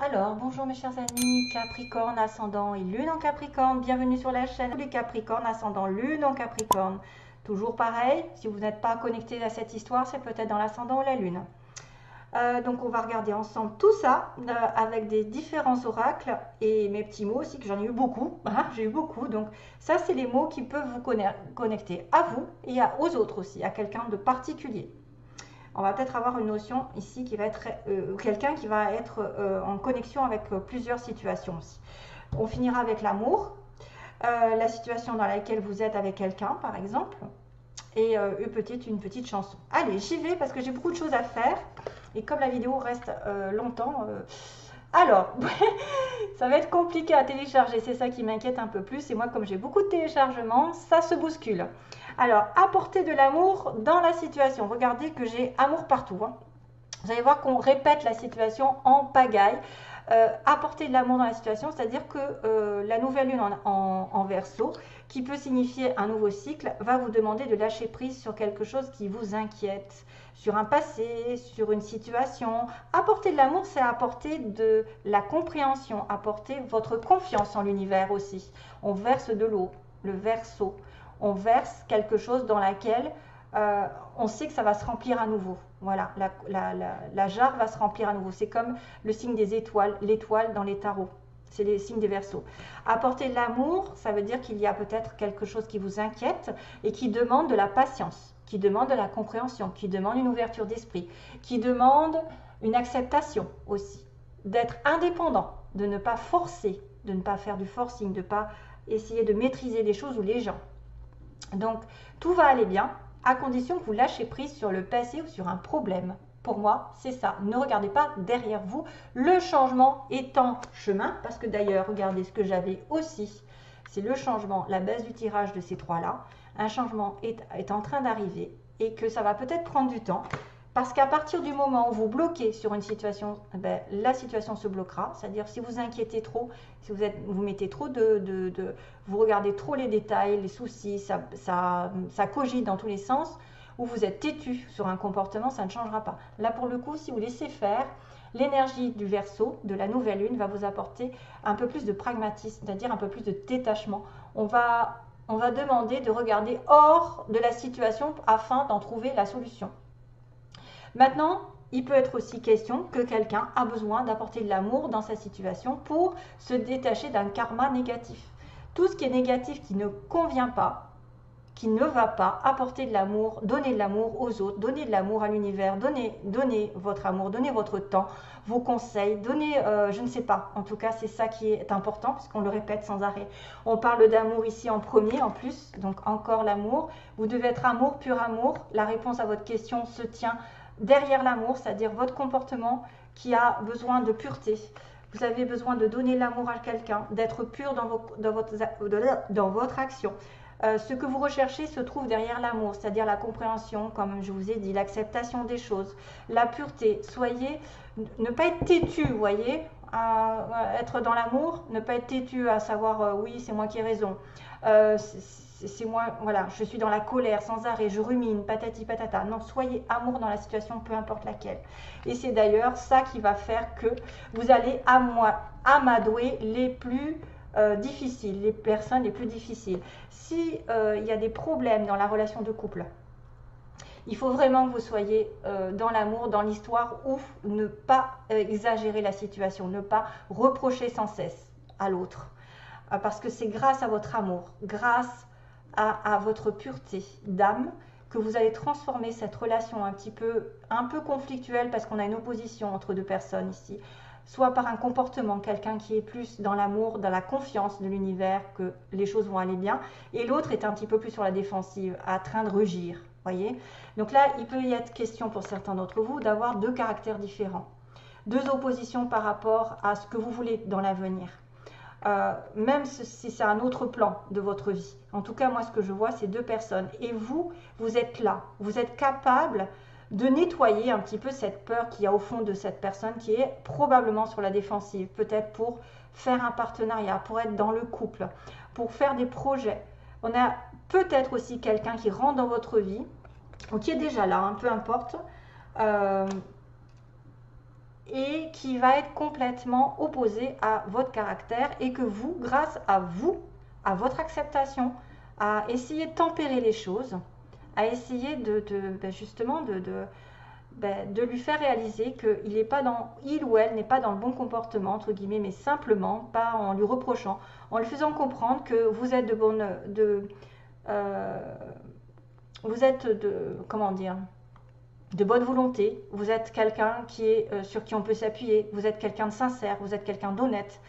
Alors, bonjour mes chers amis, Capricorne, ascendant et lune en Capricorne. Bienvenue sur la chaîne les Capricornes, ascendant lune en Capricorne. Toujours pareil, si vous n'êtes pas connecté à cette histoire, c'est peut-être dans l'ascendant ou la lune. Donc on va regarder ensemble tout ça avec des différents oracles et mes petits mots aussi, que j'en ai eu beaucoup. Hein, j'ai eu beaucoup. Donc ça, c'est les mots qui peuvent vous connecter à vous et aux autres aussi, à quelqu'un de particulier. On va peut-être avoir une notion ici qui va être quelqu'un qui va être en connexion avec plusieurs situations aussi. On finira avec l'amour, la situation dans laquelle vous êtes avec quelqu'un par exemple, et une petite chanson. Allez, j'y vais parce que j'ai beaucoup de choses à faire et comme la vidéo reste longtemps, alors ça va être compliqué à télécharger, c'est ça qui m'inquiète un peu plus. Et moi, comme j'ai beaucoup de téléchargements, ça se bouscule. Alors, apporter de l'amour dans la situation. Regardez que j'ai amour partout. Hein. Vous allez voir qu'on répète la situation en pagaille. Apporter de l'amour dans la situation, c'est-à-dire que la nouvelle lune en Verseau, qui peut signifier un nouveau cycle, va vous demander de lâcher prise sur quelque chose qui vous inquiète, sur un passé, sur une situation. Apporter de l'amour, c'est apporter de la compréhension, apporter votre confiance en l'univers aussi. On verse de l'eau, le Verseau. On verse quelque chose dans laquelle on sait que ça va se remplir à nouveau. Voilà, la jarre va se remplir à nouveau. C'est comme le signe des étoiles, l'étoile dans les tarots. C'est les signes des Verseaux. Apporter de l'amour, ça veut dire qu'il y a peut-être quelque chose qui vous inquiète et qui demande de la patience, qui demande de la compréhension, qui demande une ouverture d'esprit, qui demande une acceptation aussi, d'être indépendant, de ne pas forcer, de ne pas faire du forcing, de ne pas essayer de maîtriser les choses ou les gens. Donc, tout va aller bien, à condition que vous lâchez prise sur le passé ou sur un problème. Pour moi, c'est ça. Ne regardez pas derrière vous. Le changement est en chemin, parce que d'ailleurs, regardez ce que j'avais aussi. C'est le changement, la base du tirage de ces trois-là. Un changement est en train d'arriver et que ça va peut-être prendre du temps. Parce qu'à partir du moment où vous bloquez sur une situation, ben, la situation se bloquera. C'est-à-dire si vous inquiétez trop, si vous mettez trop vous regardez trop les détails, les soucis, ça cogite dans tous les sens, ou vous êtes têtu sur un comportement, ça ne changera pas. Là pour le coup, si vous laissez faire, l'énergie du Verseau, de la nouvelle lune, va vous apporter un peu plus de pragmatisme, c'est-à-dire un peu plus de détachement. On va demander de regarder hors de la situation afin d'en trouver la solution. Maintenant, il peut être aussi question que quelqu'un a besoin d'apporter de l'amour dans sa situation pour se détacher d'un karma négatif. Tout ce qui est négatif, qui ne convient pas, qui ne va pas, apporter de l'amour, donner de l'amour aux autres, donner de l'amour à l'univers, donnez votre amour, donnez votre temps, vos conseils, donnez, je ne sais pas, en tout cas c'est ça qui est important puisqu'on le répète sans arrêt. On parle d'amour ici en premier en plus, donc encore l'amour. Vous devez être amour, pur amour. La réponse à votre question se tient derrière l'amour, c'est-à-dire votre comportement qui a besoin de pureté. Vous avez besoin de donner l'amour à quelqu'un, d'être pur dans votre action. Ce que vous recherchez se trouve derrière l'amour, c'est-à-dire la compréhension, comme je vous ai dit, l'acceptation des choses, la pureté. Ne pas être têtu, vous voyez, être dans l'amour, ne pas être têtu à savoir oui, c'est moi qui ai raison. C'est moi, voilà, je suis dans la colère sans arrêt, je rumine, patati patata. Non, soyez amour dans la situation, peu importe laquelle. Et c'est d'ailleurs ça qui va faire que vous allez amadouer les plus difficiles, les personnes les plus difficiles. Si il y a des problèmes dans la relation de couple, il faut vraiment que vous soyez dans l'amour, dans l'histoire, ou ne pas exagérer la situation, ne pas reprocher sans cesse à l'autre. Parce que c'est grâce à votre amour, grâce à votre pureté d'âme, que vous allez transformer cette relation un peu conflictuelle, parce qu'on a une opposition entre deux personnes ici, soit par un comportement, quelqu'un qui est plus dans l'amour, dans la confiance de l'univers, que les choses vont aller bien, et l'autre est un petit peu plus sur la défensive, en train de rugir, voyez. Donc là, il peut y être question pour certains d'entre vous d'avoir deux caractères différents, deux oppositions par rapport à ce que vous voulez dans l'avenir. Même si c'est un autre plan de votre vie. En tout cas, moi, ce que je vois, c'est deux personnes. Et vous êtes là. Vous êtes capable de nettoyer un petit peu cette peur qu'il y a au fond de cette personne qui est probablement sur la défensive. Peut-être pour faire un partenariat, pour être dans le couple, pour faire des projets. On a peut-être aussi quelqu'un qui rentre dans votre vie, ou qui est déjà là, hein, peu importe, et qui va être complètement opposé à votre caractère et que vous, grâce à vous, à votre acceptation, à essayer de tempérer les choses, à essayer justement de lui faire réaliser qu'il n'est pas dans, il ou elle n'est pas dans le bon comportement, entre guillemets, mais simplement, pas en lui reprochant, en lui faisant comprendre que vous êtes comment dire, de bonne volonté, vous êtes quelqu'un sur qui on peut s'appuyer, vous êtes quelqu'un de sincère, vous êtes quelqu'un d'honnête.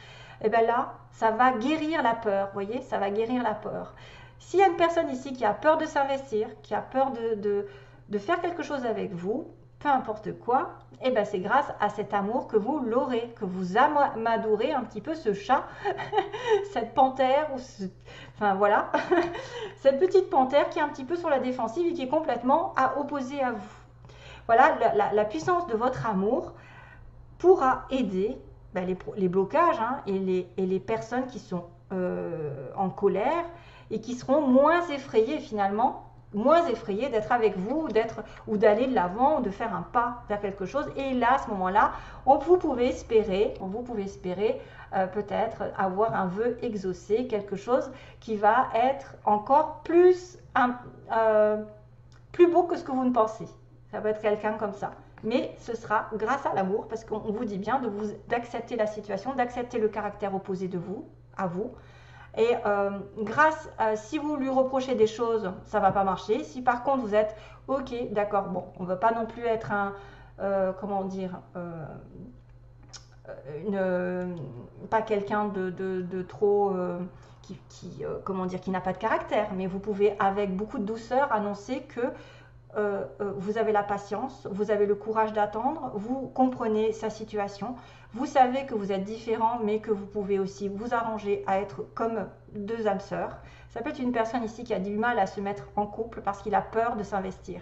Et bien là, ça va guérir la peur, vous voyez, ça va guérir la peur. S'il y a une personne ici qui a peur de s'investir, qui a peur de faire quelque chose avec vous, peu importe quoi, et ben c'est grâce à cet amour que vous l'aurez, que vous amadorez un petit peu ce chat, cette panthère, enfin voilà, cette petite panthère qui est un petit peu sur la défensive et qui est complètement opposée à vous. Voilà, la puissance de votre amour pourra aider les blocages et les personnes qui sont en colère et qui seront moins effrayées finalement, moins effrayées d'être avec vous, ou d'aller de l'avant, ou de faire un pas vers quelque chose. Et là, à ce moment-là, vous pouvez espérer peut-être avoir un vœu exaucé, quelque chose qui va être encore plus beau que ce que vous ne pensez. Ça peut être quelqu'un comme ça. Mais ce sera grâce à l'amour, parce qu'on vous dit bien d'accepter la situation, d'accepter le caractère opposé de vous, à vous. Et si vous lui reprochez des choses, ça ne va pas marcher. Si par contre vous êtes, ok, d'accord, bon, on ne veut pas non plus être pas quelqu'un de trop... qui n'a pas de caractère, mais vous pouvez avec beaucoup de douceur annoncer que vous avez la patience, vous avez le courage d'attendre, vous comprenez sa situation, vous savez que vous êtes différent, mais que vous pouvez aussi vous arranger à être comme deux âmes sœurs. Ça peut être une personne ici qui a du mal à se mettre en couple parce qu'il a peur de s'investir.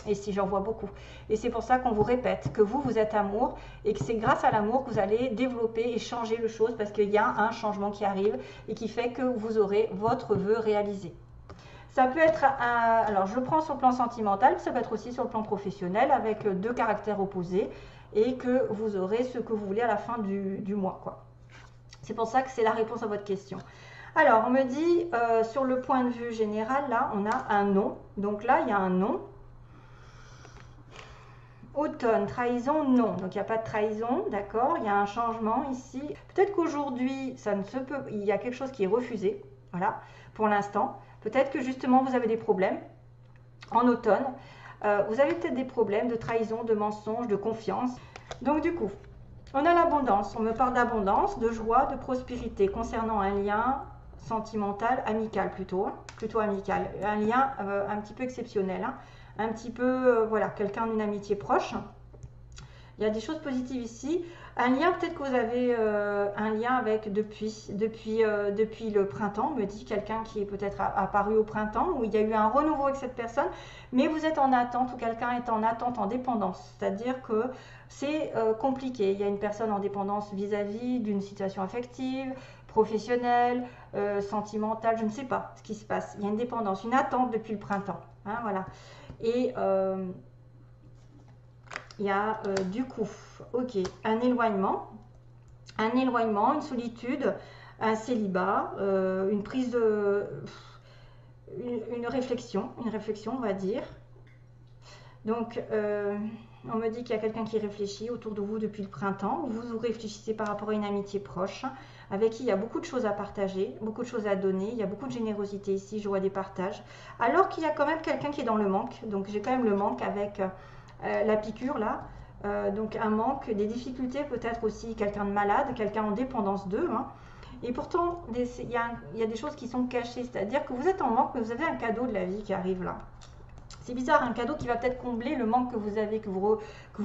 Et si j'en vois beaucoup. Et c'est pour ça qu'on vous répète que vous êtes amour et que c'est grâce à l'amour que vous allez développer et changer les choses parce qu'il y a un changement qui arrive et qui fait que vous aurez votre vœu réalisé. Ça peut être, alors je le prends sur le plan sentimental, ça peut être aussi sur le plan professionnel avec deux caractères opposés et que vous aurez ce que vous voulez à la fin du mois, quoi. C'est pour ça que c'est la réponse à votre question. Alors, on me dit, sur le point de vue général, là, on a un non. Donc là, il y a un non. Automne, trahison, non. Donc, il n'y a pas de trahison, d'accord. Il y a un changement ici. Peut-être qu'aujourd'hui, il y a quelque chose qui est refusé, voilà, pour l'instant. Peut-être que justement, vous avez des problèmes en automne. Vous avez peut-être des problèmes de trahison, de mensonge, de confiance. Donc du coup, on a l'abondance. On me parle d'abondance, de joie, de prospérité concernant un lien sentimental, amical plutôt amical. Un lien un petit peu exceptionnel, un petit peu, voilà, quelqu'un d'une amitié proche. Il y a des choses positives ici. Un lien, peut-être que vous avez un lien avec depuis le printemps, me dit quelqu'un qui est peut-être apparu au printemps, où il y a eu un renouveau avec cette personne, mais vous êtes en attente, ou quelqu'un est en attente, en dépendance. C'est-à-dire que c'est compliqué. Il y a une personne en dépendance vis-à-vis d'une situation affective, professionnelle, sentimentale, je ne sais pas ce qui se passe. Il y a une dépendance, une attente depuis le printemps. Voilà. Et... il y a du coup, ok, un éloignement, une solitude, un célibat, une prise de... une réflexion, on va dire. Donc, on me dit qu'il y a quelqu'un qui réfléchit autour de vous depuis le printemps. Vous réfléchissez par rapport à une amitié proche, avec qui il y a beaucoup de choses à partager, beaucoup de choses à donner. Il y a beaucoup de générosité ici, je vois des partages. Alors qu'il y a quand même quelqu'un qui est dans le manque. Donc, j'ai quand même le manque avec... la piqûre là, donc un manque, des difficultés, peut-être aussi quelqu'un de malade, quelqu'un en dépendance d'eux. Et pourtant, il y a des choses qui sont cachées, c'est-à-dire que vous êtes en manque, mais vous avez un cadeau de la vie qui arrive là. C'est bizarre, un cadeau qui va peut-être combler le manque que vous avez, que vous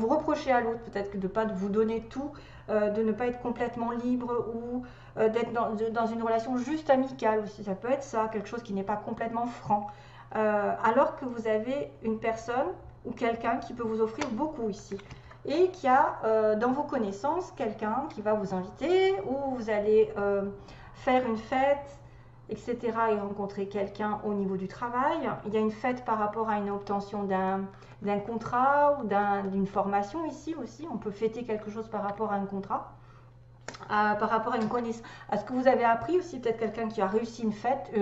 reprochez à l'autre, peut-être que de ne pas vous donner tout, de ne pas être complètement libre ou d'être dans une relation juste amicale aussi. Ça peut être ça, quelque chose qui n'est pas complètement franc. Alors que vous avez une personne ou quelqu'un qui peut vous offrir beaucoup ici. Et qu'il y a dans vos connaissances quelqu'un qui va vous inviter ou vous allez faire une fête etc. et rencontrer quelqu'un au niveau du travail. Il y a une fête par rapport à une obtention d'un contrat ou d'une formation ici aussi. On peut fêter quelque chose par rapport à un contrat. Par rapport à une connaissance, à ce que vous avez appris aussi, peut-être quelqu'un qui a réussi une fête,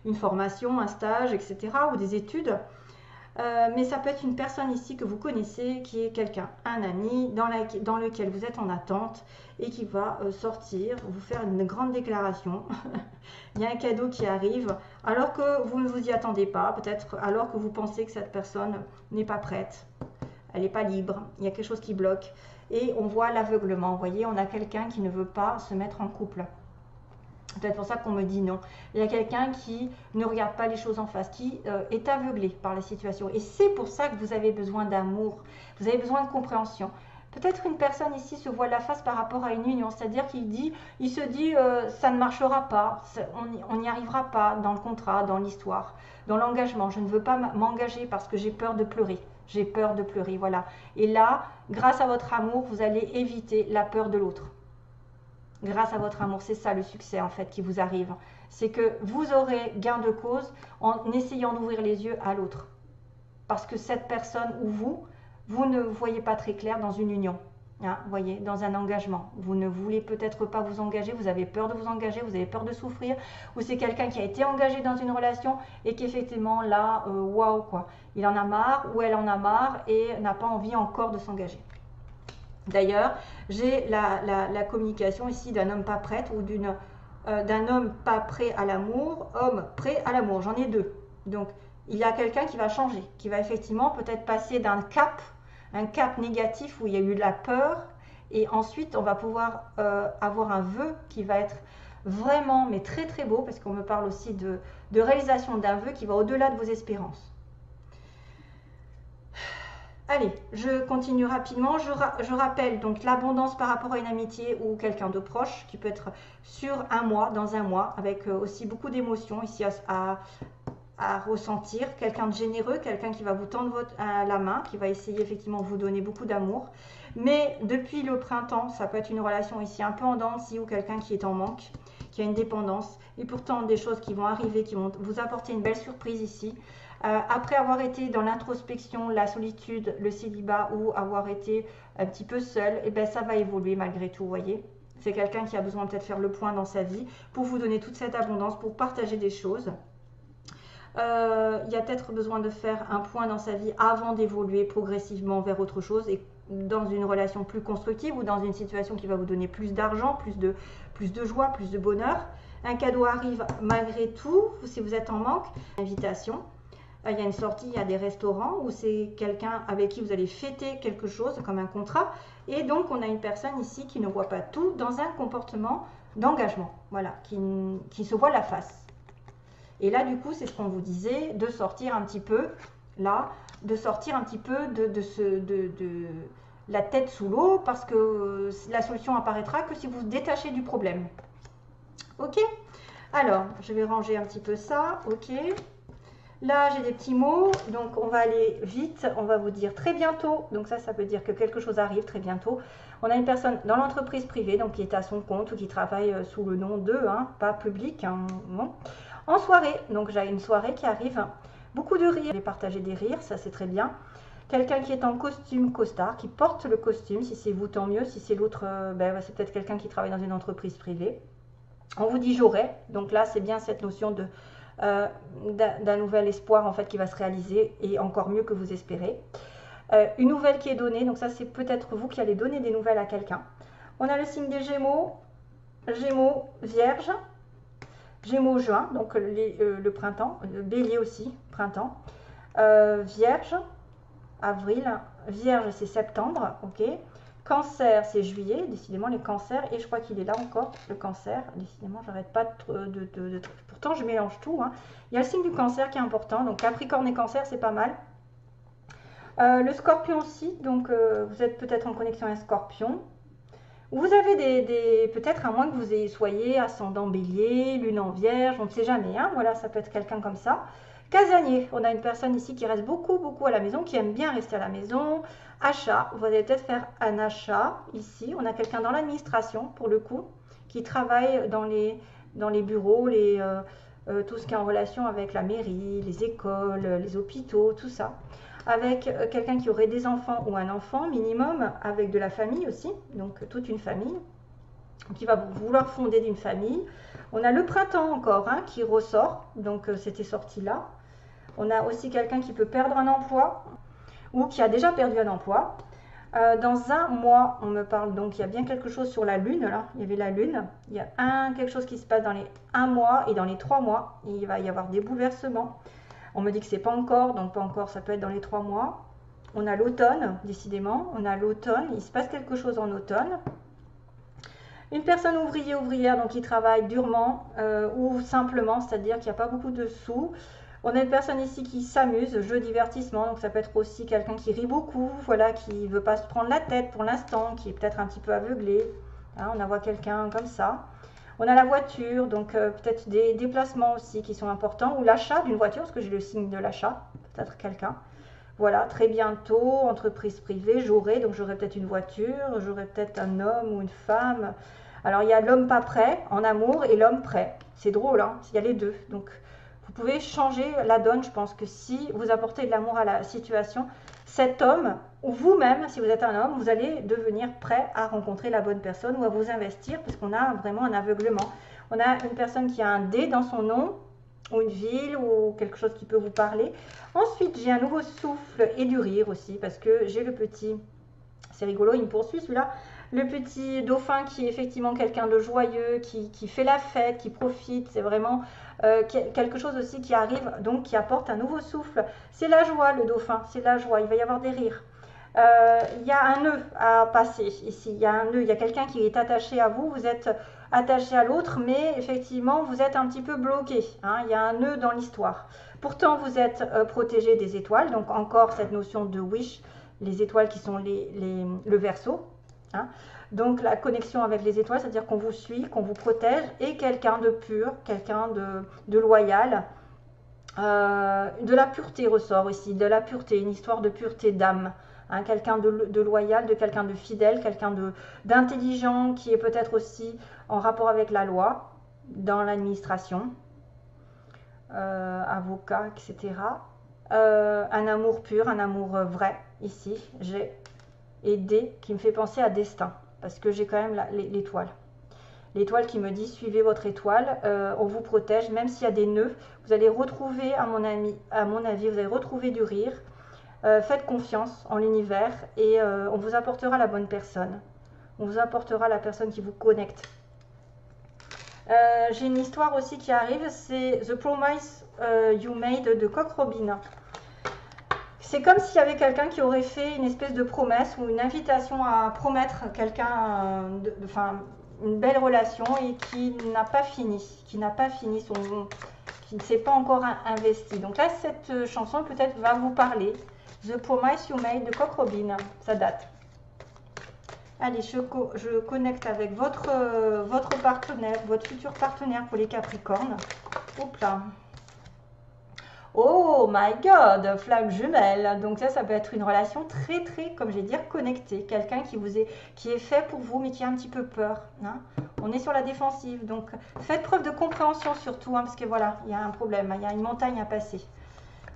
une formation, un stage, etc. ou des études. Mais ça peut être une personne ici que vous connaissez, qui est quelqu'un, un ami, dans lequel vous êtes en attente et qui va sortir, vous faire une grande déclaration. Il y a un cadeau qui arrive, alors que vous ne vous y attendez pas, peut-être alors que vous pensez que cette personne n'est pas prête, elle n'est pas libre, il y a quelque chose qui bloque. Et on voit l'aveuglement, vous voyez, on a quelqu'un qui ne veut pas se mettre en couple. C'est peut-être pour ça qu'on me dit non. Il y a quelqu'un qui ne regarde pas les choses en face, qui est aveuglé par la situation. Et c'est pour ça que vous avez besoin d'amour, vous avez besoin de compréhension. Peut-être une personne ici se voit la face par rapport à une union, c'est-à-dire il se dit ça ne marchera pas, on n'y arrivera pas dans le contrat, dans l'histoire, dans l'engagement. Je ne veux pas m'engager parce que j'ai peur de pleurer. J'ai peur de pleurer, voilà. Et là, grâce à votre amour, vous allez éviter la peur de l'autre. Grâce à votre amour, c'est ça le succès en fait qui vous arrive. C'est que vous aurez gain de cause en essayant d'ouvrir les yeux à l'autre. Parce que cette personne ou vous ne voyez pas très clair dans une union. Hein, voyez, dans un engagement. Vous ne voulez peut-être pas vous engager, vous avez peur de vous engager, vous avez peur de souffrir, ou c'est quelqu'un qui a été engagé dans une relation et qu'effectivement là, waouh quoi, il en a marre ou elle en a marre et n'a pas envie encore de s'engager. D'ailleurs, j'ai la communication ici d'un homme pas prêt ou d'un homme pas prêt à l'amour, homme prêt à l'amour. J'en ai deux. Donc, il y a quelqu'un qui va changer, qui va effectivement peut-être passer d'un cap, un cap négatif où il y a eu de la peur, et ensuite on va pouvoir avoir un vœu qui va être vraiment, mais très très beau, parce qu'on me parle aussi de réalisation d'un vœu qui va au-delà de vos espérances. Allez, je continue rapidement. Je rappelle donc l'abondance par rapport à une amitié ou quelqu'un de proche qui peut être sur un mois, dans un mois, avec aussi beaucoup d'émotions ici à ressentir. Quelqu'un de généreux, quelqu'un qui va vous tendre la main, qui va essayer effectivement de vous donner beaucoup d'amour. Mais depuis le printemps, ça peut être une relation ici un peu en dents de scie ou quelqu'un qui est en manque, qui a une dépendance. Et pourtant des choses qui vont arriver, qui vont vous apporter une belle surprise ici. Après avoir été dans l'introspection, la solitude, le célibat ou avoir été un petit peu seul, et ben ça va évoluer malgré tout, vous voyez. C'est quelqu'un qui a besoin peut-être de faire le point dans sa vie pour vous donner toute cette abondance, pour partager des choses. Il y a peut-être besoin de faire un point dans sa vie avant d'évoluer progressivement vers autre chose et dans une relation plus constructive ou dans une situation qui va vous donner plus d'argent, plus de joie, plus de bonheur. Un cadeau arrive malgré tout, si vous êtes en manque, invitation. Il y a une sortie, il y a des restaurants où c'est quelqu'un avec qui vous allez fêter quelque chose comme un contrat. Et donc, on a une personne ici qui ne voit pas tout dans un comportement d'engagement, voilà, qui se voit la face. Et là, du coup, c'est ce qu'on vous disait, de sortir un petit peu, là, de sortir un petit peu de la tête sous l'eau, parce que la solution apparaîtra que si vous vous détachez du problème. Ok? Alors, je vais ranger un petit peu ça, ok? Là, j'ai des petits mots, donc on va aller vite, on va vous dire très bientôt, donc ça veut dire que quelque chose arrive très bientôt. On a une personne dans l'entreprise privée, donc qui est à son compte ou qui travaille sous le nom de, hein, pas public, hein, non. En soirée, donc j'ai une soirée qui arrive, beaucoup de rires, je vais partager des rires, ça c'est très bien. Quelqu'un qui est en costume costard, qui porte le costume, si c'est vous tant mieux, si c'est l'autre, ben, c'est peut-être quelqu'un qui travaille dans une entreprise privée. On vous dit j'aurai, donc là c'est bien cette notion de d'un nouvel espoir en fait qui va se réaliser et encore mieux que vous espérez. Une nouvelle qui est donnée, donc ça c'est peut-être vous qui allez donner des nouvelles à quelqu'un. On a le signe des Gémeaux, Gémeaux, Vierge, Gémeaux juin, donc le printemps, le Bélier aussi, printemps, Vierge, avril, Vierge c'est septembre, ok. Cancer, c'est juillet, décidément les cancers, et je crois qu'il est là encore, le cancer, décidément j'arrête pas de pourtant je mélange tout, hein. Il y a le signe du cancer qui est important, donc Capricorne et cancer c'est pas mal. Le scorpion aussi, donc vous êtes peut-être en connexion avec un scorpion. Vous avez peut-être à moins que vous soyez ascendant bélier, lune en vierge, on ne sait jamais, hein, voilà, ça peut être quelqu'un comme ça. Casanier, on a une personne ici qui reste beaucoup à la maison, qui aime bien rester à la maison. Achat, vous allez peut-être faire un achat ici. On a quelqu'un dans l'administration, pour le coup, qui travaille dans les dans les bureaux, tout ce qui est en relation avec la mairie, les écoles, les hôpitaux, tout ça. Avec quelqu'un qui aurait des enfants ou un enfant minimum, avec de la famille aussi, donc toute une famille, qui va vouloir fonder une famille. On a le printemps encore hein, qui ressort, donc c'était sorti là. On a aussi quelqu'un qui peut perdre un emploi ou qui a déjà perdu un emploi. Dans un mois, on me parle donc, il y a bien quelque chose sur la lune, là, il y avait la lune, il y a quelque chose qui se passe dans les 1 mois et dans les 3 mois, il va y avoir des bouleversements. On me dit que c'est pas encore, donc pas encore, ça peut être dans les 3 mois. On a l'automne, décidément, on a l'automne, il se passe quelque chose en automne. Une personne ouvrière, donc qui travaille durement ou simplement, c'est-à-dire qu'il n'y a pas beaucoup de sous. On a une personne ici qui s'amuse, jeu divertissement, donc ça peut être aussi quelqu'un qui rit beaucoup, voilà, qui ne veut pas se prendre la tête pour l'instant, qui est peut-être un petit peu aveuglé. Hein, on voit quelqu'un comme ça. On a la voiture, donc peut-être des déplacements aussi qui sont importants, ou l'achat d'une voiture, parce que j'ai le signe de l'achat, peut-être quelqu'un. Voilà, très bientôt, entreprise privée, donc j'aurai peut-être une voiture, j'aurai peut-être un homme ou une femme. Alors il y a l'homme pas prêt en amour et l'homme prêt. C'est drôle, hein, il y a les deux. Donc vous pouvez changer la donne, je pense que si vous apportez de l'amour à la situation, cet homme, ou vous-même, si vous êtes un homme, vous allez devenir prêt à rencontrer la bonne personne ou à vous investir, parce qu'on a vraiment un aveuglement. On a une personne qui a un D dans son nom, ou une ville, ou quelque chose qui peut vous parler. Ensuite, j'ai un nouveau souffle et du rire aussi, parce que j'ai le petit, c'est rigolo, il me poursuit celui-là, le petit dauphin qui est effectivement quelqu'un de joyeux, qui fait la fête, qui profite, c'est vraiment quelque chose aussi qui arrive, donc qui apporte un nouveau souffle. C'est la joie, le dauphin, c'est la joie, il va y avoir des rires. Il y a un nœud à passer ici, il y a un nœud, il y a quelqu'un qui est attaché à vous, vous êtes attaché à l'autre, mais effectivement vous êtes un petit peu bloqué, hein, il y a un nœud dans l'histoire. Pourtant vous êtes protégé des étoiles, donc encore cette notion de wish, les étoiles qui sont le Verseau. Hein. Donc la connexion avec les étoiles, c'est-à-dire qu'on vous suit, qu'on vous protège, et quelqu'un de pur, quelqu'un de loyal. De la pureté ressort ici, de la pureté, une histoire de pureté d'âme. Hein, quelqu'un de loyal, de quelqu'un de fidèle, quelqu'un d'intelligent qui est peut-être aussi en rapport avec la loi, dans l'administration, avocat, etc. Un amour pur, un amour vrai, ici, j'ai et D qui me fait penser à destin, parce que j'ai quand même l'étoile. L'étoile qui me dit suivez votre étoile, on vous protège, même s'il y a des nœuds, vous allez retrouver, à mon avis, vous allez retrouver du rire. Faites confiance en l'univers et on vous apportera la bonne personne. On vous apportera la personne qui vous connecte. J'ai une histoire aussi qui arrive, c'est The Promise You Made de Cock Robin. C'est comme s'il y avait quelqu'un qui aurait fait une espèce de promesse ou une invitation à promettre quelqu'un, enfin une belle relation et qui n'a pas fini, qui ne s'est pas encore investi. Donc là, cette chanson peut-être va vous parler. The Promise You Made de Cock Robin, ça date. Allez, je connecte avec votre partenaire, votre futur partenaire pour les Capricornes. Hop là. Oh my God, flamme jumelle. Donc ça peut être une relation très, comme je vais dire, connectée. Quelqu'un qui est fait pour vous, mais qui a un petit peu peur. Hein. On est sur la défensive. Donc faites preuve de compréhension surtout, hein, parce que voilà, il y a un problème, il y a une montagne à passer.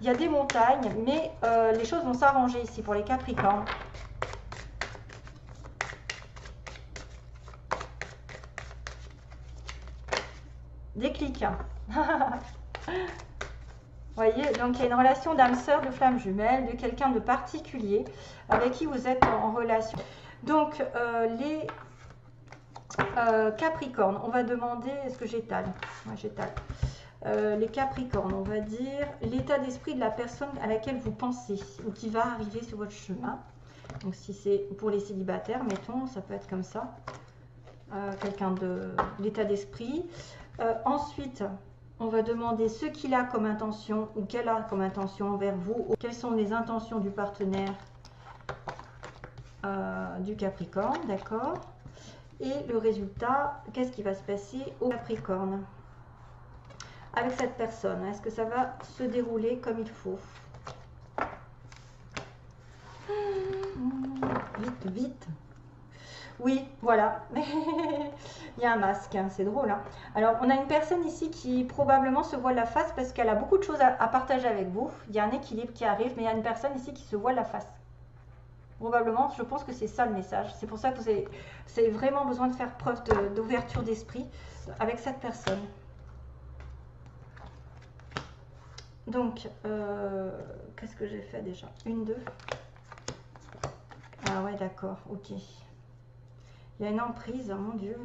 Il y a des montagnes, mais les choses vont s'arranger ici pour les Capricornes. Déclic. Voyez, donc il y a une relation d'âme sœur, de flamme jumelle, de quelqu'un de particulier avec qui vous êtes en relation. Donc les Capricornes, on va demander, est-ce que j'étale? Moi j'étale. Les Capricornes, on va dire l'état d'esprit de la personne à laquelle vous pensez ou qui va arriver sur votre chemin. Donc si c'est pour les célibataires, mettons, ça peut être comme ça. Quelqu'un de l'état d'esprit. Ensuite, on va demander ce qu'il a comme intention ou qu'elle a comme intention envers vous. Quelles sont les intentions du partenaire du Capricorne, d'accord? Et le résultat, qu'est-ce qui va se passer au Capricorne avec cette personne? Est-ce que ça va se dérouler comme il faut? Vite, vite. Oui, voilà. Il y a un masque, hein, c'est drôle, hein. Alors, on a une personne ici qui probablement se voile la face parce qu'elle a beaucoup de choses à partager avec vous. Il y a un équilibre qui arrive, mais il y a une personne ici qui se voile la face. Probablement, je pense que c'est ça le message. C'est pour ça que vous avez vraiment besoin de faire preuve d'ouverture d'esprit avec cette personne. Donc, qu'est-ce que j'ai fait déjà? Une, deux. Ah ouais, d'accord, ok. Il y a une emprise, oh mon Dieu.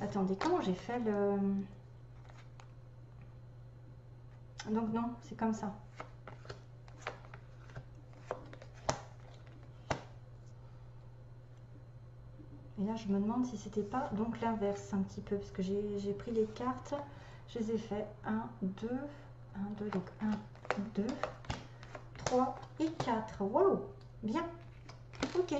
Attendez, comment j'ai fait le... Donc non, c'est comme ça. Et là, je me demande si c'était pas donc l'inverse un petit peu, parce que j'ai pris les cartes, je les ai fait 1, 2, 1, 2, donc 1, 2, 3 et 4. Waouh, bien, ok.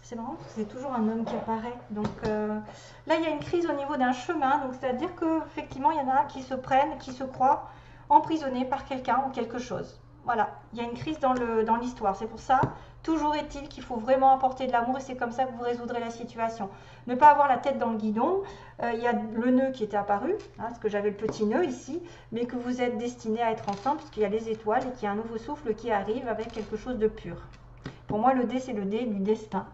C'est marrant, c'est toujours un homme qui apparaît. Donc là, il y a une crise au niveau d'un chemin, donc c'est-à-dire qu'effectivement, il y en a qui se prennent, qui se croient emprisonnés par quelqu'un ou quelque chose. Voilà, il y a une crise dans l'histoire. C'est pour ça, toujours est-il qu'il faut vraiment apporter de l'amour et c'est comme ça que vous résoudrez la situation. Ne pas avoir la tête dans le guidon. Il y a le nœud qui était apparu, hein, parce que j'avais le petit nœud ici, mais que vous êtes destinés à être ensemble, puisqu'il y a les étoiles et qu'il y a un nouveau souffle qui arrive avec quelque chose de pur. Pour moi, le dé, c'est le dé du destin.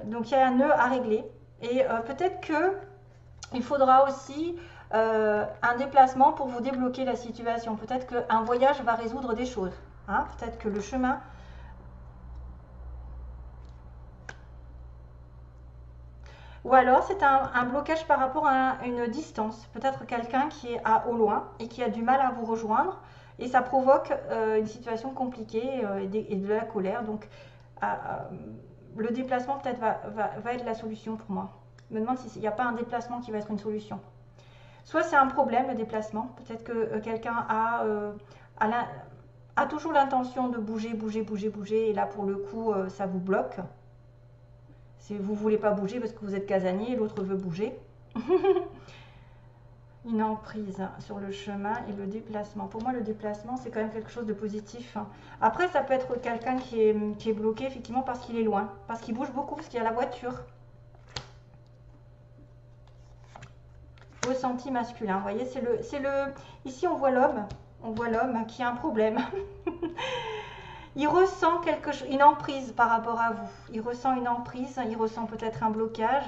Donc, il y a un nœud à régler. Et peut-être qu'il faudra aussi un déplacement pour vous débloquer la situation. Peut-être qu'un voyage va résoudre des choses. Hein. Peut-être que le chemin... Ou alors c'est un blocage par rapport à une distance. Peut-être quelqu'un qui est au loin et qui a du mal à vous rejoindre. Et ça provoque une situation compliquée et de la colère. Donc le déplacement peut-être va être la solution pour moi. Je me demande s'il n'y a pas un déplacement qui va être une solution. Soit c'est un problème, le déplacement. Peut-être que quelqu'un a toujours l'intention de bouger, bouger, bouger, bouger. Et là, pour le coup, ça vous bloque. Si vous ne voulez pas bouger parce que vous êtes casanier et l'autre veut bouger. Une emprise sur le chemin et le déplacement. Pour moi, le déplacement, c'est quand même quelque chose de positif. Après, ça peut être quelqu'un qui est bloqué, effectivement, parce qu'il est loin. Parce qu'il bouge beaucoup, parce qu'il y a la voiture. Ressenti masculin. Vous voyez, ici, on voit l'homme. On voit l'homme qui a un problème. Il ressent quelque chose, une emprise par rapport à vous. Il ressent une emprise, il ressent peut-être un blocage.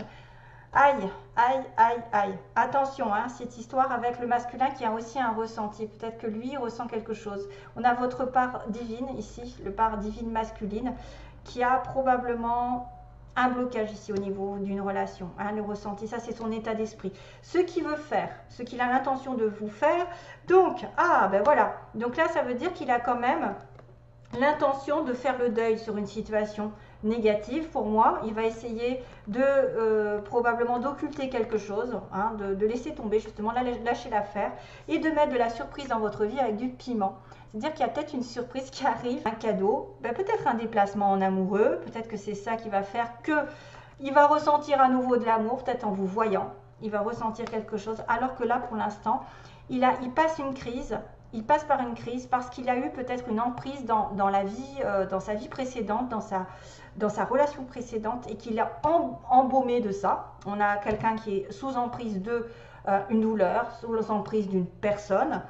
Aïe, aïe, aïe, aïe. Attention, hein, cette histoire avec le masculin qui a aussi un ressenti. Peut-être que lui ressent quelque chose. On a votre part divine ici, le part divine masculine, qui a probablement un blocage ici au niveau d'une relation. Hein, le ressenti, ça c'est son état d'esprit. Ce qu'il veut faire, ce qu'il a l'intention de vous faire. Donc, ben voilà. Donc là, ça veut dire qu'il a quand même l'intention de faire le deuil sur une situation négative. Pour moi, il va essayer de probablement d'occulter quelque chose, hein, de laisser tomber justement, lâcher l'affaire et de mettre de la surprise dans votre vie avec du piment. C'est-à-dire qu'il y a peut-être une surprise qui arrive, un cadeau, peut-être un déplacement en amoureux, peut-être que c'est ça qui va faire qu'il va ressentir à nouveau de l'amour, peut-être en vous voyant, il va ressentir quelque chose, alors que là, pour l'instant, il passe une crise. Il passe par une crise parce qu'il a eu peut-être une emprise dans la vie, dans sa vie précédente, dans sa relation précédente et qu'il a embaumé de ça. On a quelqu'un qui est sous emprise d'une douleur, sous emprise d'une personne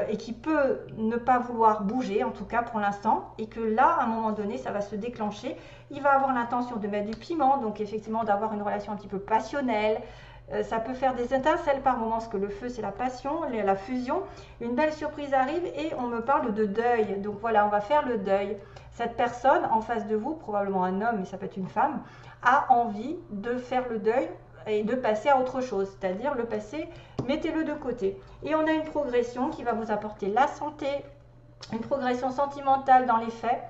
et qui peut ne pas vouloir bouger, en tout cas pour l'instant, et que là, à un moment donné, ça va se déclencher. Il va avoir l'intention de mettre du piment, donc effectivement d'avoir une relation un petit peu passionnelle. Ça peut faire des étincelles par moments, parce que le feu c'est la passion, la fusion. Une belle surprise arrive et on me parle de deuil. Donc voilà, on va faire le deuil. Cette personne en face de vous, probablement un homme, mais ça peut être une femme, a envie de faire le deuil et de passer à autre chose. C'est-à-dire le passé, mettez-le de côté. Et on a une progression qui va vous apporter la santé, une progression sentimentale dans les faits.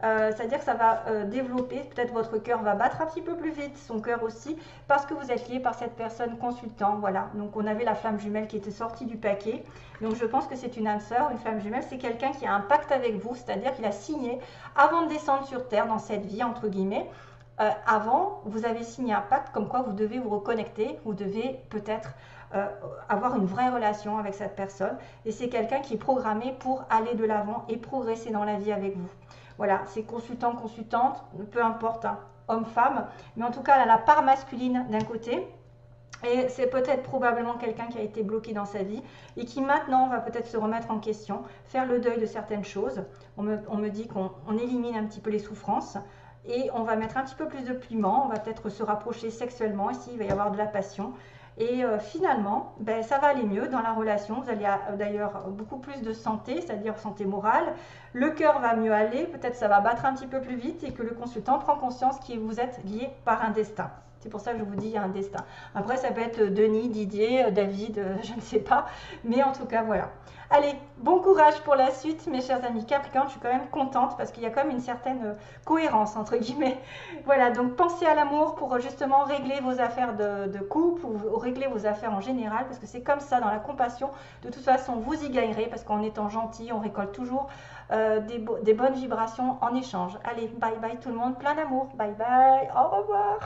C'est-à-dire que ça va développer, peut-être votre cœur va battre un petit peu plus vite, son cœur aussi, parce que vous êtes lié par cette personne consultant, voilà. Donc on avait la flamme jumelle qui était sortie du paquet, donc je pense que c'est une âme sœur, une flamme jumelle, c'est quelqu'un qui a un pacte avec vous, c'est-à-dire qu'il a signé, avant de descendre sur terre dans cette vie, entre guillemets, avant, vous avez signé un pacte comme quoi vous devez vous reconnecter, vous devez peut-être avoir une vraie relation avec cette personne, et c'est quelqu'un qui est programmé pour aller de l'avant et progresser dans la vie avec vous. Voilà, c'est consultant, consultante, peu importe, hein, homme, femme, mais en tout cas, elle a la part masculine d'un côté. Et c'est peut-être probablement quelqu'un qui a été bloqué dans sa vie et qui maintenant va peut-être se remettre en question, faire le deuil de certaines choses. On me dit qu'on élimine un petit peu les souffrances et on va mettre un petit peu plus de piment, on va peut-être se rapprocher sexuellement ici, il va y avoir de la passion. Et finalement, ben, ça va aller mieux dans la relation. Vous allez d'ailleurs beaucoup plus de santé, c'est-à-dire santé morale. Le cœur va mieux aller, peut-être ça va battre un petit peu plus vite et que le consultant prend conscience que vous êtes lié par un destin. C'est pour ça que je vous dis il y a un destin. Après, ça peut être Denis, Didier, David, je ne sais pas. Mais en tout cas, voilà. Allez, bon courage pour la suite, mes chers amis Capricorne. Je suis quand même contente parce qu'il y a quand même une certaine cohérence, entre guillemets. Voilà, donc pensez à l'amour pour justement régler vos affaires de couple ou régler vos affaires en général. Parce que c'est comme ça, dans la compassion. De toute façon, vous y gagnerez parce qu'en étant gentil, on récolte toujours des bonnes vibrations en échange. Allez, bye bye tout le monde. Plein d'amour. Bye bye. Au revoir.